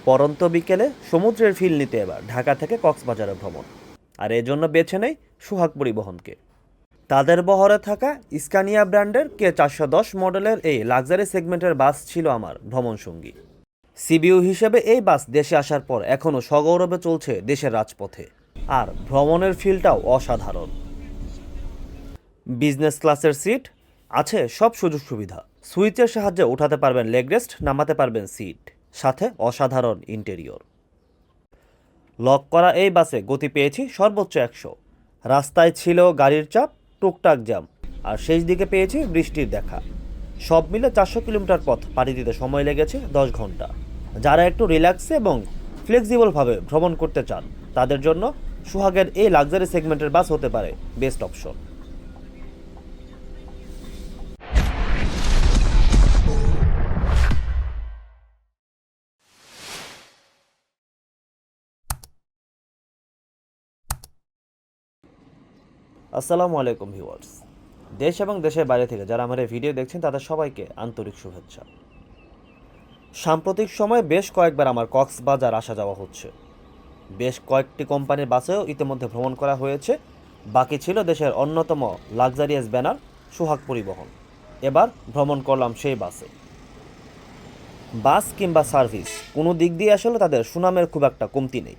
পরন্ত বিকেলে সমুদ্রের ফিল নিতে এবার ঢাকা থেকে কক্সবাজারে ভ্রমণ, আর এজন্য বেছে নেই সোহাগ পরিবহনকে। তাদের বহরে থাকা স্কানিয়া ব্র্যান্ডের K410 মডেলের এই লাক্সারি সেগমেন্টের বাস ছিল আমার ভ্রমণ সঙ্গী। সিবিইউ হিসেবে এই বাস দেশে আসার পর এখনও সগৌরবে চলছে দেশের রাজপথে, আর ভ্রমণের ফিলটাও অসাধারণ। বিজনেস ক্লাসের সিট, আছে সব সুযোগ সুবিধা, সুইচের সাহায্যে উঠাতে পারবেন লেগ রেস্ট, নামাতে পারবেন সিট, সাথে অসাধারণ ইন্টেরিয়র। লক করা এই বাসে গতি পেয়েছি সর্বোচ্চ 100। রাস্তায় ছিল গাড়ির চাপ, টুকটাক জ্যাম, আর শেষ দিকে পেয়েছি বৃষ্টির দেখা। সব মিলে 400 কিলোমিটার পথ পাড়ি দিতে সময় লেগেছে 10 ঘন্টা। যারা একটু রিল্যাক্সে এবং ফ্লেক্সিবলভাবে ভ্রমণ করতে চান তাদের জন্য সোহাগের এই লাক্সারি সেগমেন্টের বাস হতে পারে বেস্ট অপশন। আসসালামু আলাইকুম ভিউয়ার্স। দেশ এবং দেশের বাইরে থেকে যারা আমার এই ভিডিও দেখছেন তাদের সবাইকে আন্তরিক শুভেচ্ছা। সাম্প্রতিক সময়ে বেশ কয়েকবার আমার কক্সবাজার আসা যাওয়া হচ্ছে। বেশ কয়েকটি কোম্পানির বাসেও ইতিমধ্যে ভ্রমণ করা হয়েছে। বাকি ছিল দেশের অন্যতম লাক্সারিয়াস ব্যানার সোহাগ পরিবহন। এবার ভ্রমণ করলাম সেই বাসে। বাস কিংবা সার্ভিস কোনো দিক দিয়ে আসলে তাদের সুনামের খুব একটা কমতি নেই।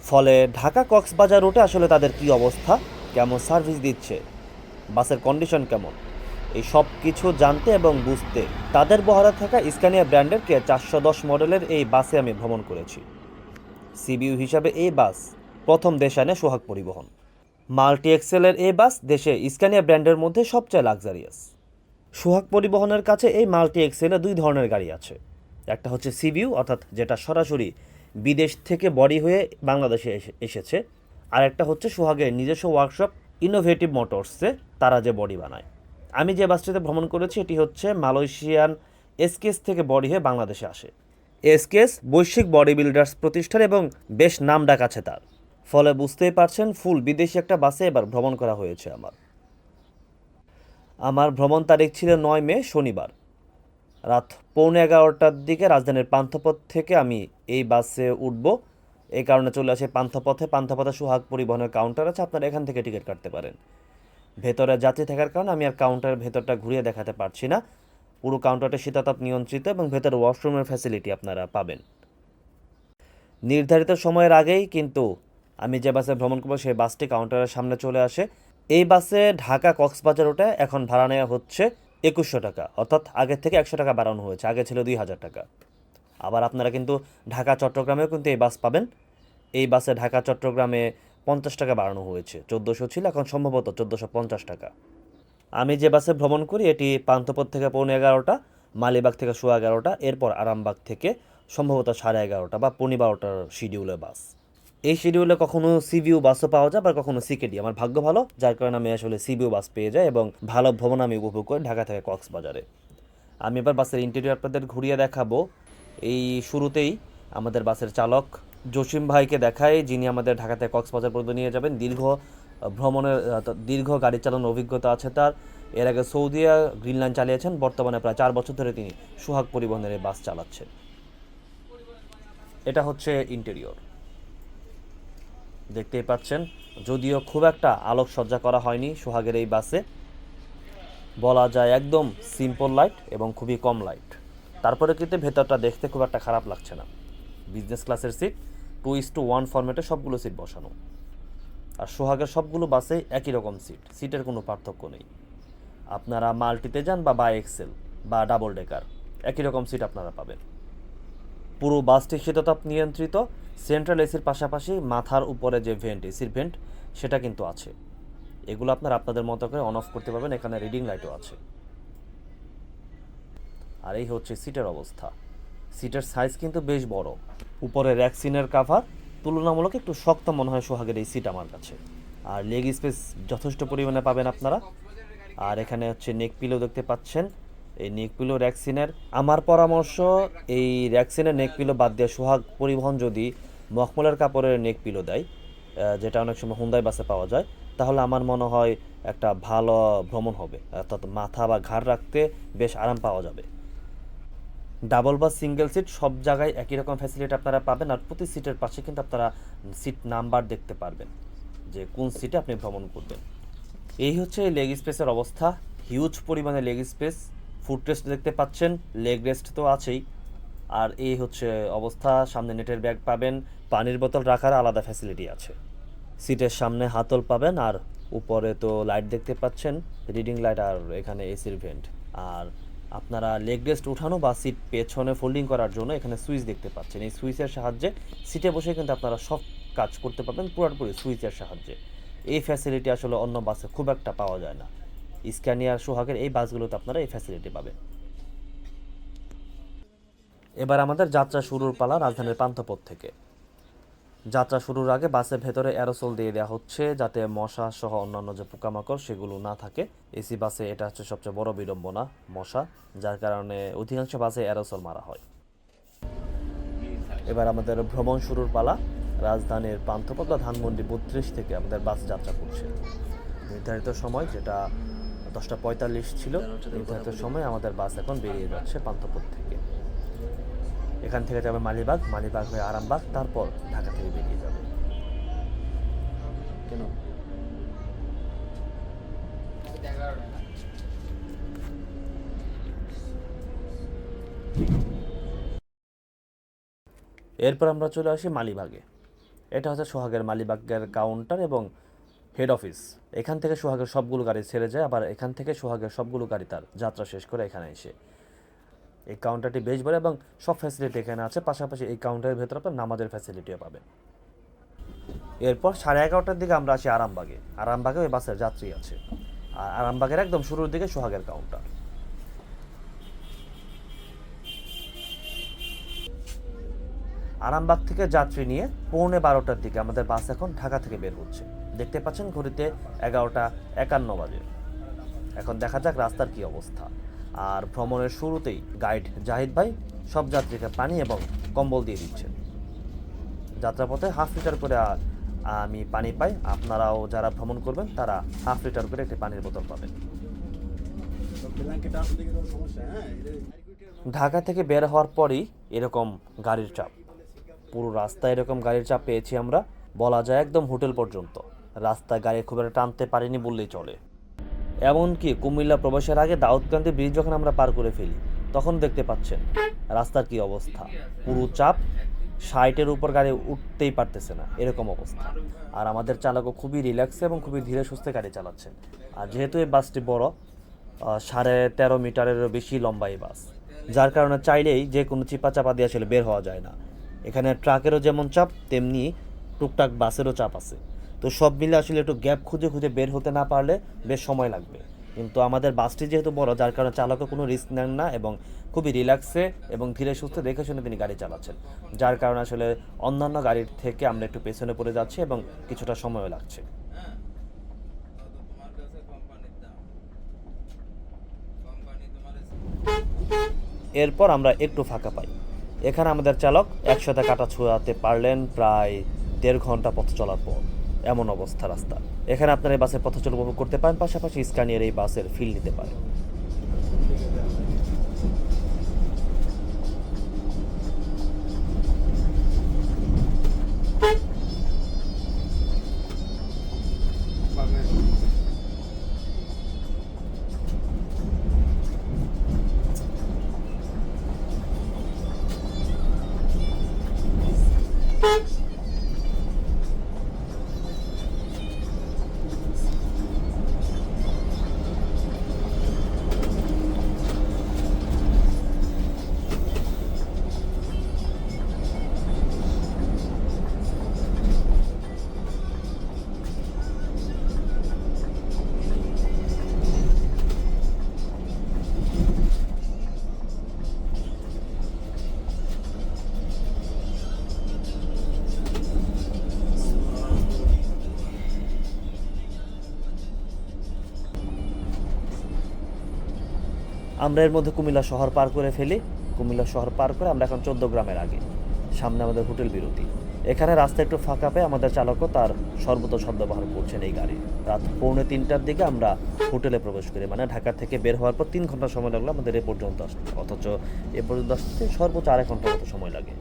ফলে ঢাকা কক্সবাজার রুটে আসলে তাদের কী অবস্থা, কেমন সার্ভিস দিচ্ছে, বাসের কন্ডিশন কেমন, এই সব কিছু জানতে এবং বুঝতে তাদের বহরে থাকা স্কানিয়া ব্র্যান্ডের K410 মডেলের এই বাসে আমি ভ্রমণ করেছি। সিবিইউ হিসাবে এই বাস প্রথম দেশে আনে সোহাগ পরিবহন। মাল্টি এক্সেলের এই বাস দেশে স্কানিয়া ব্র্যান্ডের মধ্যে সবচেয়ে লাক্সারিয়াস। সোহাগ পরিবহনের কাছে এই মাল্টি এক্সেলে দুই ধরনের গাড়ি আছে। একটা হচ্ছে সিবিইউ, অর্থাৎ যেটা সরাসরি বিদেশ থেকে বডি হয়ে বাংলাদেশে এসেছে, আর একটা হচ্ছে সোহাগের নিজস্ব ওয়ার্কশপ ইনোভেটিভ মোটরসে তারা যে বডি বানায়। আমি যে বাসটিতে ভ্রমণ করেছি এটি হচ্ছে মালয়েশিয়ান এসকেস থেকে বডি হয়ে বাংলাদেশে আসে। এসকেস বৈশ্বিক বডি বিল্ডার্স প্রতিষ্ঠান এবং বেশ নাম ডাক আছে তার। ফলে বুঝতেই পারছেন ফুল বিদেশি একটা বাসে এবার ভ্রমণ করা হয়েছে আমার ভ্রমণ তারিখ ছিল 9 মে শনিবার। রাত 11:15টার দিকে রাজধানীর পান্থপথ থেকে আমি এই বাসে উঠব। এই কারণে চলে আসে পান্থপথে সোহাগ পরিবহনের কাউন্টার আছে, আপনারা এখান থেকে টিকিট কাটতে পারেন। ভেতরে যাত্রী থাকার কারণে আমি আর কাউন্টারের ভেতরটা ঘুরিয়ে দেখাতে পারছি না। পুরো কাউন্টারটা শীতাতাপ নিয়ন্ত্রিত এবং ভেতরে ওয়াশরুমের ফ্যাসিলিটি আপনারা পাবেন। নির্ধারিত সময়ের আগেই কিন্তু আমি যে বাসে ভ্রমণ করবো সেই বাসটি কাউন্টারের সামনে চলে আসে। এই বাসে ঢাকা কক্সবাজার রুটে এখন ভাড়া নেওয়া হচ্ছে 2100 টাকা, অর্থাৎ আগের থেকে 100 টাকা বাড়ানো হয়েছে। আগে ছিল 2000 টাকা। আবার আপনারা কিন্তু ঢাকা চট্টগ্রামেও কিন্তু এই বাস পাবেন। এই বাসে ঢাকা চট্টগ্রামে 50 টাকা বাড়ানো হয়েছে। 1400 ছিল, এখন সম্ভবত 1450 টাকা। আমি যে বাসে ভ্রমণ করি এটি পান্থপথ থেকে 11:15, মালিবাগ থেকে 11:15, এরপর আরামবাগ থেকে সম্ভবত 11:30 বা 12:15টার শিডিউলের বাস। এই শিডিউলে কখনো সিবিইউ বাসও পাওয়া যায়, বা কখনো সিকেডি। আমার ভাগ্য ভালো, যার কারণে আমি আসলে সিবিইউ বাস পেয়ে যাই এবং ভালো ভ্রমণ আমি উপভোগ করি ঢাকা থেকে কক্সবাজারে। আমি এবার বাসের ইন্টেরিয়র আপনাদের ঘুরিয়ে দেখাবো। এই শুরুতেই আমাদের বাসের চালক জসিম ভাইকে দেখায়, যিনি আমাদের ঢাকা থেকে কক্সবাজার পর্যন্ত নিয়ে যাবেন। দীর্ঘ গাড়ি চালানোর অভিজ্ঞতা আছে তার। এর আগে সৌদিয়া গ্রিন লাইন চালিয়েছেন, বর্তমানে প্রায় 4 বছর ধরে তিনি সোহাগ পরিবহনের এই বাস চালাচ্ছেন। এটা হচ্ছে ইন্টেরিয়র, দেখতেই পাচ্ছেন। যদিও খুব একটা আলোকসজ্জা করা হয়নি সোহাগের এই বাসে, বলা যায় একদম সিম্পল লাইট এবং খুবই কম লাইট। তারপরে কিন্তু ভেতরটা দেখতে খুব একটা খারাপ লাগছে না। বিজনেস ক্লাসের সিট 2:1 ফরম্যাটে সবগুলো সিট বসানো, আর সোহাগের সবগুলো বাসে একই রকম সিটের কোনো পার্থক্য নেই। আপনারা মাল্টিতে যান বা এক্সেল বা ডাবল ডেকার, একই রকম সিট আপনারা পাবেন। পুরো বাসটি শীতাতাপ নিয়ন্ত্রিত। সেন্ট্রাল এসির পাশাপাশি মাথার উপরে যে এসির ভেন্ট, সেটা কিন্তু আছে। এগুলো আপনাদের মতো করে অন অফ করতে পারবেন। এখানে রিডিং লাইটও আছে। আর এই হচ্ছে সিটের অবস্থা। সিটের সাইজ কিন্তু বেশ বড়। উপরে র্যাকসিনের কাভার তুলনামূলক একটু শক্ত মনে হয় সোহাগের এই সিট আমার কাছে। আর লেগ স্পেস যথেষ্ট পরিমাণে পাবেন আপনারা। আর এখানে হচ্ছে নেক পিলো দেখতে পাচ্ছেন। এই নেক পিলো র্যাকসিনের। আমার পরামর্শ, এই র্যাকসিনের নেক পিলো বাদ দিয়ে সোহাগ পরিবহন যদি মখমলের কাপড়ের নেক পিলো দেয়, যেটা অনেক সময় হুন্দাই বাসে পাওয়া যায়, তাহলে আমার মনে হয় একটা ভালো ভ্রমণ হবে, অর্থাৎ মাথা বা ঘাড় রাখতে বেশ আরাম পাওয়া যাবে। ডাবল বা সিঙ্গেল সিট সব জায়গায় একই রকম ফ্যাসিলিটি আপনারা পাবেন, আর প্রতি সিটের পাশে কিন্তু আপনারা সিট নাম্বার দেখতে পারবেন যে কোন সিটে আপনি ভ্রমণ করবেন। এই হচ্ছে লেগ স্পেসের অবস্থা, হিউজ পরিমাণে লেগ স্পেস। ফুট রেস্ট দেখতে পাচ্ছেন, লেগ রেস্ট তো আছেই। আর এই হচ্ছে অবস্থা, সামনে নেটের ব্যাগ পাবেন, পানির বোতল রাখার আলাদা ফ্যাসিলিটি আছে। সিটের সামনে হাতল পাবেন, আর উপরে তো লাইট দেখতে পাচ্ছেন, রিডিং লাইট, আর এখানে এসির ভেন্ট। আর আপনারা লেগ রেস্ট উঠানো বা সিট পেছনে ফোল্ডিং করার জন্য এখানে সুইচ দেখতে পাচ্ছেন। এই সুইচের সাহায্যে সিটে বসে কিন্তু আপনারা সব কাজ করতে পারবেন পুরোপুরি সুইচের সাহায্যে। এই ফ্যাসিলিটি আসলে অন্য বাসে খুব একটা পাওয়া যায় না। স্ক্যানিয়ার সোহাগের এই বাসগুলোতে আপনারা এই ফ্যাসিলিটি পাবেন। এবার আমাদের যাত্রা শুরুর পালা রাজধানীর পান্থপথ থেকে। যাত্রা শুরুর আগে বাসের ভেতরে অ্যারোসল দিয়ে দেওয়া হচ্ছে যাতে মশা সহ অন্যান্য যে পোকামাকড় সেগুলো না থাকে। এসি বাসে এটা হচ্ছে সবচেয়ে বড় বিড়ম্বনা, মশা, যার কারণে অধিকাংশ বাসে অ্যারোসল মারা হয়। এবার আমাদের ভ্রমণ শুরুর পালা। রাজধানীর পান্থপথ বা ধানমন্ডি 32 থেকে আমাদের বাস যাত্রা করছে। নির্ধারিত সময় যেটা 10:45 ছিল, নির্ধারিত সময় আমাদের বাস এখন বেরিয়ে যাচ্ছে পান্থপথ থেকে। এখান থেকে যাবে মালিবাগ, মালিবাগ হয়ে আরামবাগ, তারপর ঢাকা থেকে বেরিয়ে যাবে। কেন এরপর আমরা চলে আসি মালিবাগে। এটা হচ্ছে সোহাগের মালিবাগের কাউন্টার এবং হেড অফিস। এখান থেকে সোহাগের সবগুলো গাড়ি ছেড়ে যায়, আবার এখান থেকে সোহাগের সবগুলো গাড়ি তার যাত্রা শেষ করে এখানে এসে। এই কাউন্টারটি বেশ বড় এবং সব ফ্যাসিলিটি এখানে আছে। পাশাপাশি এই কাউন্টারের ভেতরে আপনার নামাজের ফ্যাসিলিটিও পাবেন। এরপর 11:30টার দিকে আমরা আসি আরামবাগে। আরামবাগে ওই বাসের যাত্রী আছে, আর আরামবাগের একদম শুরুর দিকে সোহাগের কাউন্টার। আরামবাগ থেকে যাত্রী নিয়ে 11:45টার দিকে আমাদের বাস এখন ঢাকা থেকে বের হচ্ছে। দেখতে পাচ্ছেন ঘড়িতে 11:51 বাজে। এখন দেখা যাক রাস্তার কি অবস্থা। আর ভ্রমণের শুরুতেই গাইড জাহিদ ভাই সব যাত্রীকে পানি এবং কম্বল দিয়ে দিচ্ছেন। যাত্রাপথে 1/2 লিটার করে আমি পানি পাই, আপনারাও যারা ভ্রমণ করবেন তারা 1/2 লিটার করে একটি পানির বোতল পাবেন। ঢাকা থেকে বের হওয়ার পরই এরকম গাড়ির চাপ, পুরো রাস্তায় এরকম গাড়ির চাপ পেয়েছি আমরা, বলা যায় একদম হোটেল পর্যন্ত। রাস্তায় গাড়ি খুব একটা টানতে পারিনি বললেই চলে। এমনকি কুমিল্লা প্রবেশের আগে দাউদকান্দি ব্রিজ যখন আমরা পার করে ফেলি তখন দেখতে পাচ্ছেন রাস্তার কি অবস্থা, পুরো চাপ, 60-এর উপর গাড়ি উঠতেই পারতেছে না, এরকম অবস্থা। আর আমাদের চালকও খুবই রিল্যাক্সে এবং খুবই ধীরে সুস্থে গাড়ি চালাচ্ছেন। আর যেহেতু এই বাসটি বড়, 13.5 মিটারেরও বেশি লম্বা এই বাস, যার কারণে চাইলেই যে কোনো চিপা চাপা দিয়ে আসলে বের হওয়া যায় না। এখানে ট্রাকেরও যেমন চাপ, তেমনি টুকটাক বাসেরও চাপ আছে। তো সব মিলে আসলে একটু গ্যাপ খুঁজে খুঁজে বের হতে না পারলে বেশ সময় লাগবে। কিন্তু আমাদের বাসটি যেহেতু বড়, যার কারণে চালকও কোনো রিস্ক নেন না এবং খুবই রিল্যাক্সে এবং ধীরে সুস্থে দেখে শুনে তিনি গাড়ি চালাচ্ছেন, যার কারণে আসলে অন্যান্য গাড়ির থেকে আমরা একটু পেছনে পড়ে যাচ্ছি এবং কিছুটা সময়ও লাগছে। এরপর আমরা একটু ফাঁকা পাই। এখানে আমাদের চালক একসাথে কাটা ছুঁয়াতে পারলেন প্রায় 1.5 ঘন্টা পথ চলার পর। এমন অবস্থা রাস্তা। এখানে আপনারা এই বাসের পথচল উপভোগ করতে পারেন, পাশাপাশি স্ক্যানিয়ার এই বাসের ফিল নিতে পারেন। আমরা এর মধ্যে কুমিল্লা শহর পার করে ফেলি। কুমিল্লা শহর পার করে আমরা এখন 14 গ্রামের আগে, সামনে আমাদের হোটেল বিরতি। এখানে রাস্তা একটু ফাঁকা পেয়ে আমাদের চালকও তার সর্বত সদ্ব্যবহার করছেন এই গাড়ি। রাত 2:45টার দিকে আমরা হোটেলে প্রবেশ করি, মানে ঢাকা থেকে বের হওয়ার পর 3 ঘন্টা সময় লাগলো আমাদের এ পর্যন্ত আসতে, অথচ এ পর্যন্ত আসতে সর্বোচ্চ 2.5 ঘন্টার মতো সময় লাগে।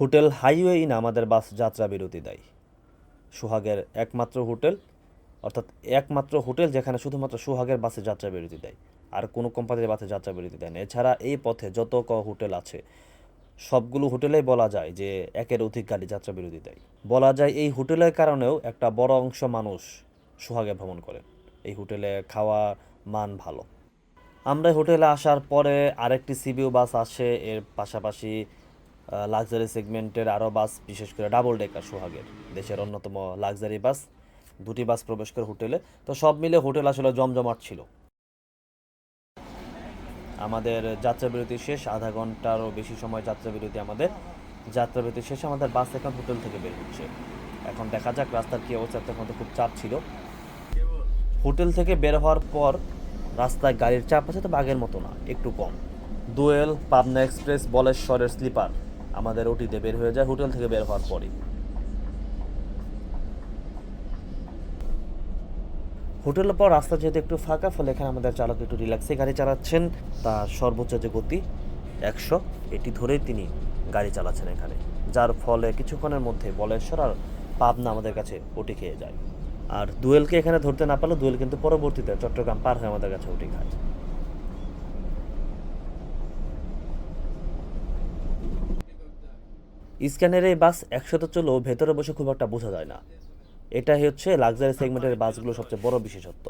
হোটেল হাইওয়ে ইন আমাদের বাস যাত্রা বিরতি দেয়। সোহাগের একমাত্র হোটেল, অর্থাৎ একমাত্র হোটেল যেখানে শুধুমাত্র সোহাগের বাসে যাত্রা বিরতি দেয়, আর কোনো কোম্পানির বাসে যাত্রা বিরতি দেয় না। এছাড়া এই পথে যত হোটেল আছে সবগুলো হোটেলেই বলা যায় যে একের অধিক গাড়ি যাত্রা বিরতি দেয়। বলা যায় এই হোটেলের কারণেও একটা বড় অংশ মানুষ সোহাগে ভ্রমণ করেন। এই হোটেলে খাওয়া মান ভালো। আমরা হোটেলে আসার পরে আরেকটি সিবিউ বাস আসে, এর পাশাপাশি লাক্সারি সেগমেন্টের আরও বাস, বিশেষ করে ডাবল ডেকার সোহাগের, দেশের অন্যতম লাক্সারি বাস। 2টি বাস প্রবেশ করে হোটেলে। তো সব মিলে হোটেল আসলে জমজমাট ছিল। আমাদের যাত্রাবিরতি শেষ, আধা ঘন্টারও বেশি সময় যাত্রাবিরতি আমাদের। যাত্রাবিরতি শেষে আমাদের বাস এখন হোটেল থেকে বের হচ্ছে। এখন দেখা যাক রাস্তার কী অবস্থা। তখন তো খুব চাপ ছিল। হোটেল থেকে বের হওয়ার পর রাস্তায় গাড়ির চাপ আছে, তবে আগের মতো না, একটু কম। দোয়েল, পাবনা এক্সপ্রেস, বলেশ্বরের স্লিপার আমাদের ওটিতে বের হয়ে যায় হোটেল থেকে বের হওয়ার পরই। হোটেলের পর রাস্তা যেহেতু একটু ফাঁকা, ফলে এখানে আমাদের চালক একটু রিল্যাক্সে গাড়ি চালাচ্ছেন। তার সর্বোচ্চ যে গতি 100, এটি ধরেই তিনি গাড়ি চালাচ্ছেন এখানে, যার ফলে কিছুক্ষণের মধ্যে বলেশ্বর আর পাবনা আমাদের কাছে ওটি খেয়ে যায়। আর দোয়েলকে এখানে ধরতে না পারলে দোয়েল কিন্তু পরবর্তীতে চট্টগ্রাম পার হয়ে আমাদের কাছে ওটি খায়। স্ক্যানের এই বাস 100তে চলেও ভেতরে বসে খুব একটা বোঝা যায় না। এটাই হচ্ছে লাক্সারি সেগমেন্টের বাসগুলো সবচেয়ে বড় বিশেষত্ব।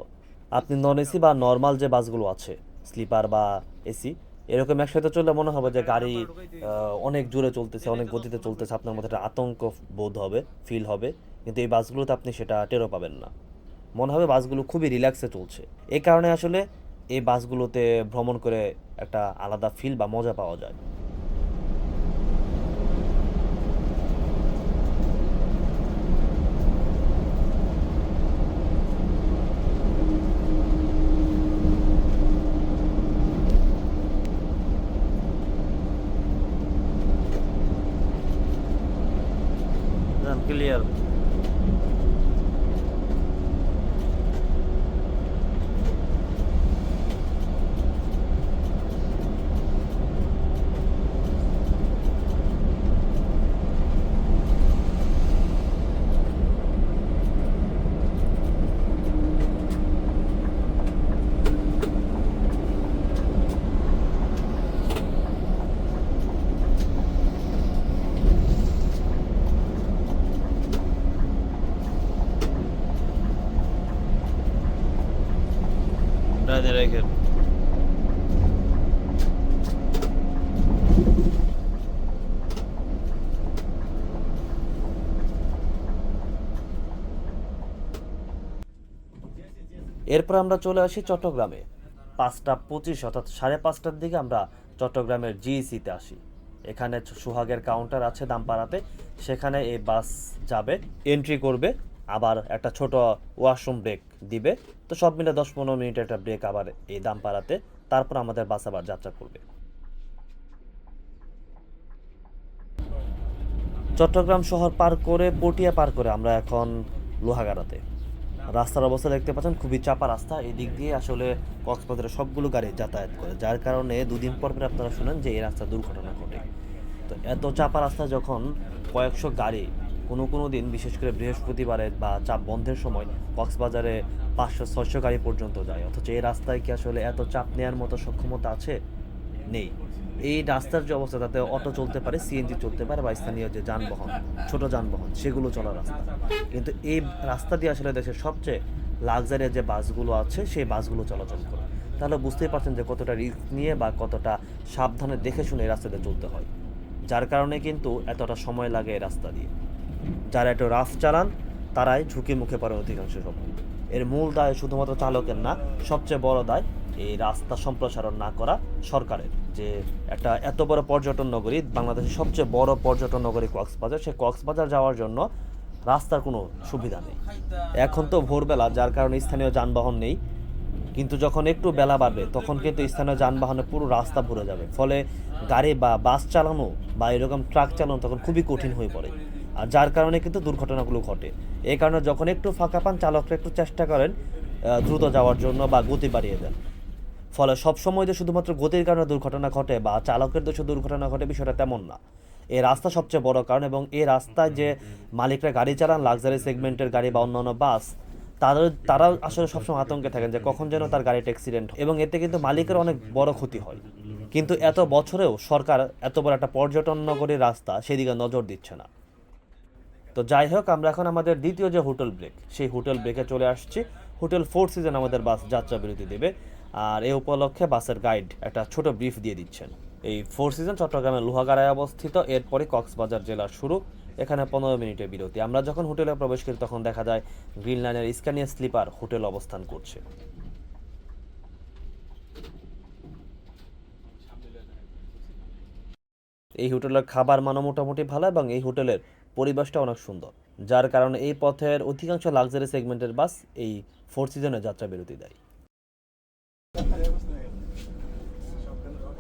আপনি নন এসি বা নর্মাল যে বাসগুলো আছে, স্লিপার বা এসি, এরকম একসাথে চললে মনে হবে যে গাড়ি অনেক জোরে চলতেছে, অনেক গতিতে চলতেছে, আপনার মধ্যে একটা আতঙ্ক বোধ হবে, ফিল হবে। কিন্তু এই বাসগুলোতে আপনি সেটা টেরও পাবেন না, মনে হবে বাসগুলো খুবই রিল্যাক্সে চলছে। এই কারণে আসলে এই বাসগুলোতে ভ্রমণ করে একটা আলাদা ফিল বা মজা পাওয়া যায়। ক্লিয়ার। রেখে এরপর আমরা চলে আসি চট্টগ্রামে। 5টা 25, অর্থাৎ 5:30টার দিকে আমরা চট্টগ্রামের জিইসিতে আসি। এখানে সোহাগের কাউন্টার আছে দামপাড়াতে, সেখানে এই বাস যাবে, এন্ট্রি করবে, আবার একটা ছোট ওয়াশরুম ব্রেক দিবে। তো সব মিলে 10-15 মিনিটের একটা ব্রেক আবার এই দামপাড়াতে। তারপর আমাদের বাস আবার যাত্রা করবে। চট্টগ্রাম শহর পার করে, পটিয়া পার করে আমরা এখন লোহাগাড়াতে। রাস্তার অবস্থা দেখতে পাচ্ছেন, খুবই চাপা রাস্তা। এই দিক দিয়ে আসলে কক্সবাজারের সবগুলো গাড়ি যাতায়াত করে, যার কারণে 2 দিন পর পর আপনারা শুনেন যে এই রাস্তা দুর্ঘটনা ঘটে। তো এত চাপা রাস্তা যখন কয়েকশো গাড়ি কোনো কোনো দিন, বিশেষ করে বৃহস্পতিবারে বা চাপ বন্ধের সময়, কক্সবাজারে 500-600 গাড়ি পর্যন্ত যায়, অথচ এই রাস্তায় কি আসলে এত চাপ নেওয়ার মতো সক্ষমতা আছে? নেই। এই রাস্তার যে অবস্থা, তাতে অটো চলতে পারে, সিএনজি চলতে পারে, বা স্থানীয় যে যানবাহন, ছোট যানবাহন, সেগুলো চলার রাস্তা। কিন্তু এই রাস্তা দিয়ে আসলে দেশের সবচেয়ে লাক্সারি যে বাসগুলো আছে সেই বাসগুলো চলাচল করে। তাহলে বুঝতেই পারছেন যে কতটা রিস্ক নিয়ে বা কতটা সাবধানে দেখে শুনে এই রাস্তাতে চলতে হয়। যার কারণে কিন্তু এতটা সময় লাগে এই রাস্তা দিয়ে। যারা একটু রাফ চালান তারাই ঝুঁকির মুখে পড়ে অধিকাংশ সময়। এর মূল দায় শুধুমাত্র চালকের না, সবচেয়ে বড় দায় এই রাস্তা সম্প্রসারণ না করা সরকারের। যে একটা এত বড় পর্যটন নগরী, বাংলাদেশের সবচেয়ে বড় পর্যটন নগরী কক্সবাজার, সেই কক্সবাজার যাওয়ার জন্য রাস্তার কোনো সুবিধা নেই। এখন তো ভোরবেলা, যার কারণে স্থানীয় যানবাহন নেই, কিন্তু যখন একটু বেলা বাড়বে তখন কিন্তু স্থানীয় যানবাহনে পুরো রাস্তা ভরে যাবে, ফলে গাড়ি বা বাস চালানো বা এরকম ট্রাক চালানো তখন খুবই কঠিন হয়ে পড়ে। আর যার কারণে কিন্তু দুর্ঘটনাগুলো ঘটে। এই কারণে যখন একটু ফাঁকা পান, চালকরা একটু চেষ্টা করেন দ্রুত যাওয়ার জন্য বা গতি বাড়িয়ে দেন। ফলে সবসময় যে শুধুমাত্র গতির কারণে দুর্ঘটনা ঘটে বা চালকের দোষে দুর্ঘটনা ঘটে, বিষয়টা তেমন না। এই রাস্তা সবচেয়ে বড় কারণ, এবং এই রাস্তায় যে মালিকরা গাড়ি চালান, লাক্সারি সেগমেন্টের গাড়ি বা অন্যান্য বাস, তারাও আসলে সবসময় আতঙ্কে থাকেন যে কখন যেন তার গাড়িটা অ্যাক্সিডেন্ট হয়, এবং এতে কিন্তু মালিকের অনেক বড় ক্ষতি হয়। কিন্তু এত বছরেও সরকার এত বড় একটা পর্যটন নগরীর রাস্তা সেদিকে নজর দিচ্ছে না। তো যাই হোক, আমরা এখন আমাদের দ্বিতীয় যে হোটেল ব্রেক, সেই হোটেল ব্রেকে চলে আসছি। হোটেল ফোর সিজন আমাদের বাস যাত্রা বিরতি দেবে, আর এই উপলক্ষে বাসের গাইড একটা ছোট ব্রিফ দিয়ে দিচ্ছেন। এই ফোর সিজন চট্টগ্রামের লোহাগাড়ায় অবস্থিত, এরপরে কক্সবাজার জেলার শুরু। এখানে 15 মিনিটের বিরতি। আমরা যখন হোটেলে প্রবেশ করি তখন দেখা যায় গ্রিন লাইনের স্ক্যানিয়া স্লিপার হোটেল অবস্থান করছে। এই হোটেলের খাবার মানও মোটামুটি ভালো, এবং এই হোটেলের পরিবেশটা অনেক সুন্দর, যার কারণে এই পথের অধিকাংশ লাক্সারি সেগমেন্টের বাস এই ফোর সিজনে যাত্রা বিরতি দেয়।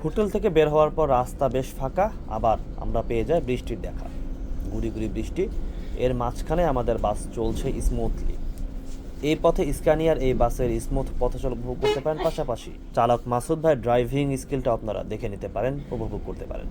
হোটেল থেকে বের হওয়ার পর রাস্তা বেশ ফাঁকা, আবার আমরা পেয়ে যাই বৃষ্টির দেখা, গুড়ি গুড়ি বৃষ্টি। এর মাঝখানে আমাদের বাস চলছে স্মুথলি। এই পথে স্ক্যানিয়ার এই বাসের স্মুথ পথচল উপভোগ করতে পারেন, পাশাপাশি চালক মাসুদ ভাই ড্রাইভিং স্কিলটা আপনারা দেখে নিতে পারেন, উপভোগ করতে পারেন।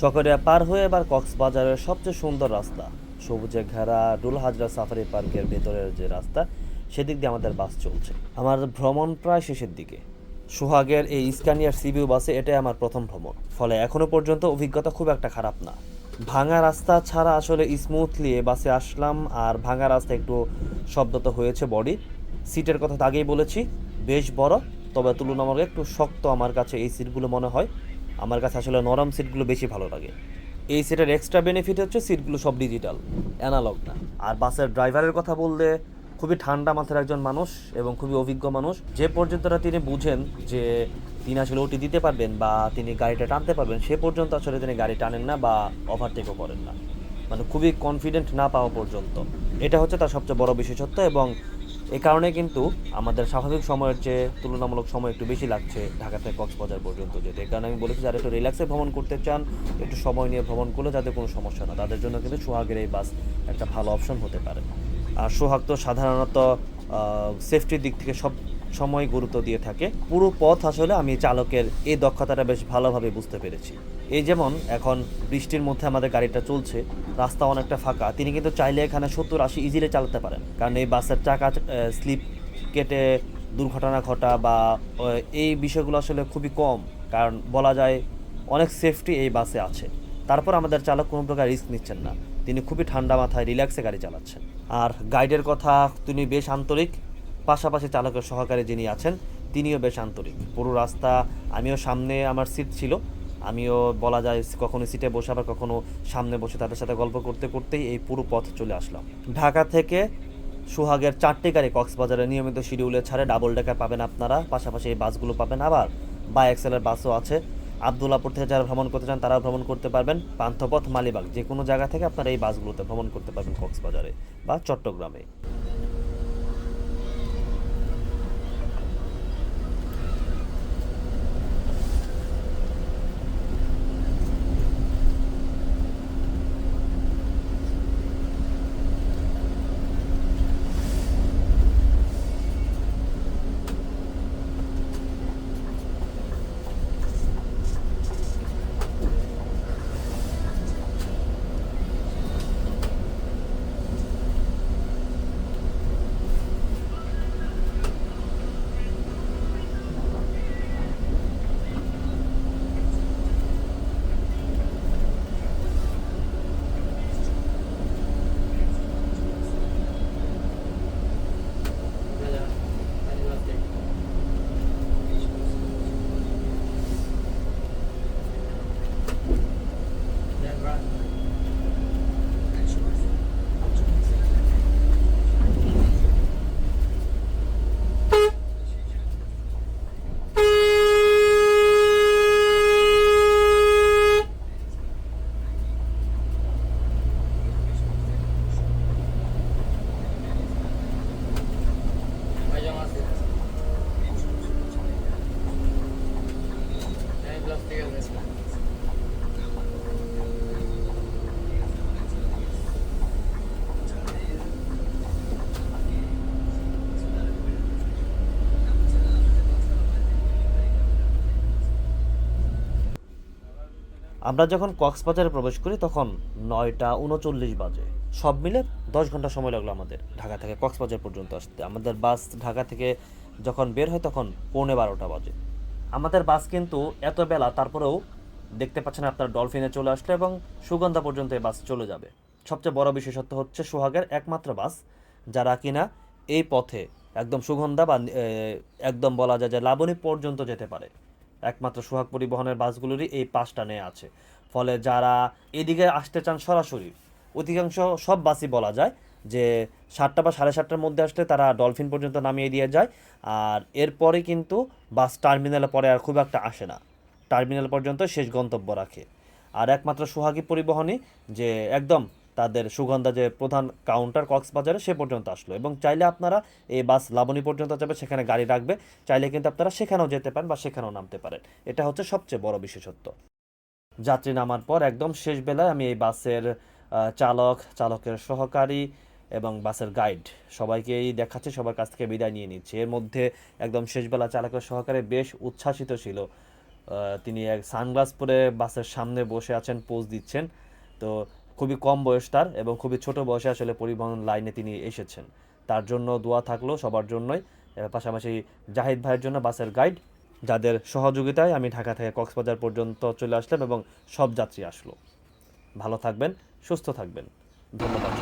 চকরিয়া পার হয়ে এবার কক্সবাজারের সবচেয়ে সুন্দর রাস্তা, সবুজে ঘেরা ডুলহাজরা সাফারি পার্কের ভেতরের যে রাস্তা, সেদিক দিয়ে আমাদের বাস চলছে। আমার ভ্রমণ প্রায় শেষের দিকে। সোহাগের এই স্ক্যানিয়ার সিবিউ বাসে এটাই আমার প্রথম ভ্রমণ, ফলে এখনো পর্যন্ত অভিজ্ঞতা খুব একটা খারাপ না। ভাঙা রাস্তা ছাড়া আসলে স্মুথলি এ বাসে আসলাম। আর ভাঙা রাস্তা একটু শব্দ তো হয়েছে। বডি সিটের কথা তো আগেই বলেছি, বেশ বড়, তবে তুলনামূলক একটু শক্ত আমার কাছে এই সিটগুলো মনে হয়। আমার কাছে আসলে নরম সিটগুলো বেশি ভালো লাগে। এই সিটের এক্সট্রা বেনিফিট হচ্ছে সিটগুলো সব ডিজিটাল, অ্যানালগ না। আর বাসের ড্রাইভারের কথা বললে খুবই ঠান্ডা মাথার একজন মানুষ এবং খুবই অভিজ্ঞ মানুষ। যে পর্যন্তটা তিনি বুঝেন যে তিনি আসলে ওটি দিতে পারবেন বা তিনি গাড়িটা টানতে পারবেন, সে পর্যন্ত আসলে তিনি গাড়ি টানেন না বা ওভারটেকও করেন না, মানে খুবই কনফিডেন্ট না পাওয়া পর্যন্ত। এটা হচ্ছে তার সবচেয়ে বড় বিশেষত্ব, এবং এই কারণে কিন্তু আমাদের স্বাভাবিক সময়ের চেয়ে তুলনামূলক সময় একটু বেশি লাগছে ঢাকা থেকে কক্সবাজার পর্যন্ত যেতে। এই কারণে আমি বলেছি যারা একটু রিল্যাক্সে ভ্রমণ করতে চান, একটু সময় নিয়ে ভ্রমণ করলে যাতে কোনো সমস্যা না, তাদের জন্য কিন্তু সোহাগের এই বাস একটা ভালো অপশন হতে পারে। আর সোহাগ তো সাধারণত সেফটির দিক থেকে সময় গুরুত্ব দিয়ে থাকে। পুরো পথ আসলে আমি চালকের এই দক্ষতাটা বেশ ভালোভাবে বুঝতে পেরেছি। এই যেমন এখন বৃষ্টির মধ্যে আমাদের গাড়িটা চলছে, রাস্তা অনেকটা ফাঁকা, তিনি কিন্তু চাইলে এখানে 70-80 ইজিলি চালাতে পারেন, কারণ এই বাসের চাকা স্লিপ কেটে দুর্ঘটনা ঘটা বা এই বিষয়গুলো আসলে খুবই কম, কারণ বলা যায় অনেক সেফটি এই বাসে আছে। তারপর আমাদের চালক কোনো প্রকার রিস্ক নিচ্ছেন না, তিনি খুবই ঠান্ডা মাথায় রিল্যাক্সে গাড়ি চালাচ্ছেন। আর গাইডের কথা, তিনি বেশ আন্তরিক, পাশাপাশি চালকের সহকারী যিনি আছেন তিনিও বেশ আন্তরিক। পুরো রাস্তা আমিও সামনে আমার সিট ছিল, আমিও বলা যায় কখনো সিটে বসে আবার কখনো সামনে বসে তাদের সাথে গল্প করতে করতেই এই পুরো পথ চলে আসলাম। ঢাকা থেকে সোহাগের 4টি গাড়ি কক্সবাজারে নিয়মিত শিডিউলে ছাড়ে, ডাবল ডেকার পাবেন আপনারা, পাশাপাশি এই বাসগুলো পাবেন, আবার বাই এক্সেলের বাসও আছে। আবদুল্লাপুর থেকে যারা ভ্রমণ করতে চান তারাও ভ্রমণ করতে পারবেন, পান্থপথ, মালিবাগ, যে কোনো জায়গা থেকে আপনারা এই বাসগুলোতে ভ্রমণ করতে পারবেন কক্সবাজারে বা চট্টগ্রামে। আমরা যখন কক্সবাজারে প্রবেশ করি তখন 9টা 39 বাজে। সব মিলে 10 ঘন্টা সময় লাগলো আমাদের ঢাকা থেকে কক্সবাজার পর্যন্ত আসতে। আমাদের বাস ঢাকা থেকে যখন বের হয় তখন 11:45 বাজে। আমাদের বাস কিন্তু এত বেলা, তারপরেও দেখতে পাচ্ছেন আপনার ডলফিনে চলে আসলো এবং সুগন্ধা পর্যন্ত এই বাস চলে যাবে। সবচেয়ে বড় বিশেষত্ব হচ্ছে সোহাগের একমাত্র বাস যারা কিনা এই পথে একদম সুগন্ধা বা একদম বলা যায় যে লাবণী পর্যন্ত যেতে পারে। একমাত্র সোহাগ পরিবহনের বাসগুলোরই এই পাসটা নেওয়া আছে। ফলে যারা এদিকে আসতে চান সরাসরি, অধিকাংশ সব বাসই বলা যায় যে 7টা বা 7:30টার মধ্যে আসলে তারা ডলফিন পর্যন্ত নামিয়ে দিয়ে যায়। আর এরপরে কিন্তু বাস টার্মিনালে পরে আর খুব একটা আসে না, টার্মিনাল পর্যন্ত শেষ গন্তব্য রাখে। আর একমাত্র সোহাগী পরিবহনই যে একদম তাদের সুগন্ধা যে প্রধান কাউন্টার কক্সবাজারে সে পর্যন্ত আসলো, এবং চাইলে আপনারা এই বাস লাবণী পর্যন্ত যাবে, সেখানে গাড়ি রাখবে, চাইলে কিন্তু আপনারা সেখানেও যেতে পারেন বা সেখানেও নামতে পারেন। এটা হচ্ছে সবচেয়ে বড় বিশেষত্ব। যাত্রী নামার পর একদম শেষ বেলায় আমি এই বাসের চালক, চালকের সহকারী এবং বাসের গাইড সবাইকেই দেখাচ্ছি, সবার কাছ থেকে বিদায় নিয়ে নিচ্ছি। এর মধ্যে একদম শেষবেলা চালকের সহকারী বেশ উচ্ছ্বাসিত ছিল। তিনি এক সানগ্লাস পরে বাসের সামনে বসে আছেন, পোজ দিচ্ছেন। তো খুবই কম বয়স তার, এবং খুবই ছোট বয়সে আসলে পরিবহন লাইনে তিনি এসেছেন। তার জন্য দোয়া থাকলো সবার জন্যই। পাশাপাশি জাহিদ ভাইয়ের জন্য, বাসের গাইড, যাদের সহযোগিতায় আমি ঢাকা থেকে কক্সবাজার পর্যন্ত চলে আসলাম এবং সব যাত্রী আসলো। ভালো থাকবেন, সুস্থ থাকবেন, ধন্যবাদ।